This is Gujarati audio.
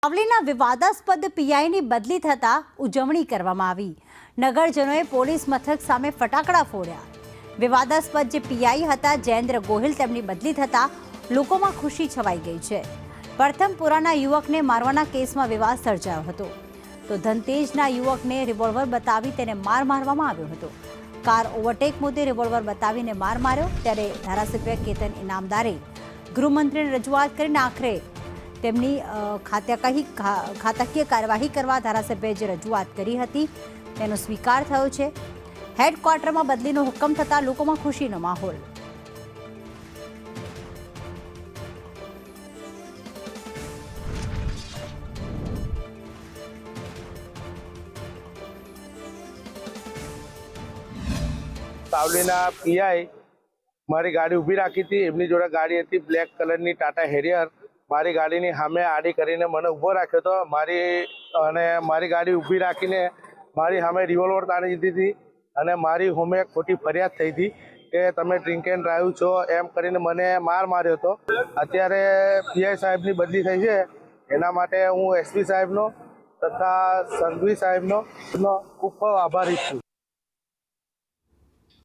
સાવલીના વિવાદાસ્પદ પીઆઈની બદલી થતાં ઉજવણી કરવામાં આવી। નગરજનોએ પોલીસ મથક સામે ફટાકડા ફોડ્યા। વિવાદાસ્પદ જે પીઆઈ હતા જયેન્દ્ર ગોહિલ તેમની બદલી થતાં લોકોમાં ખુશી છવાઈ ગઈ છે। પ્રથમપુરાના યુવકને મારવાના કેસમાં વિવાદ સર્જાયો હતો તો ધનતેજના યુવકને રિવોલ્વર બતાવી તેને માર મારવામાં આવ્યો હતો। કાર ઓવરટેક મુદ્દે રિવોલ્વર બતાવીને માર માર્યો ત્યારે ધારાસભ્ય કેતન ઇનામદારે ગૃહમંત્રીને રજૂઆત કરીને આખરે તેમની ખાતાકીય કાર્યવાહી કરવા ધારાસભ્યએ જે રજૂઆત કરી હતી તેનો સ્વીકાર થયો છે। હેડક્વાર્ટરમાં બદલીનો હુકમ થતાં લોકોમાં ખુશીનો માહોલ। સાવલીના પીઆઈ મારી ગાડી ઊભી રાખી હતી। એમની જોડે ગાડી હતી બ્લેક કલરની ટાટા હેરિયર। મારી ગાડીની સામે આડી કરીને મને ઊભો રાખ્યો હતો। મારી ગાડી ઊભી રાખીને મારી સામે રિવોલ્વર તાણી દીધી હતી અને મારી સામે ખોટી ફરિયાદ થઈ હતી કે તમે ડ્રિંક એન્ડ ડ્રાઈવ છો એમ કરીને મને માર માર્યો હતો। અત્યારે પીઆઈ સાહેબની બદલી થઈ છે એના માટે હું એસપી સાહેબનો તથા સંઘવી સાહેબનો ખૂબ ખૂબ આભારી છું।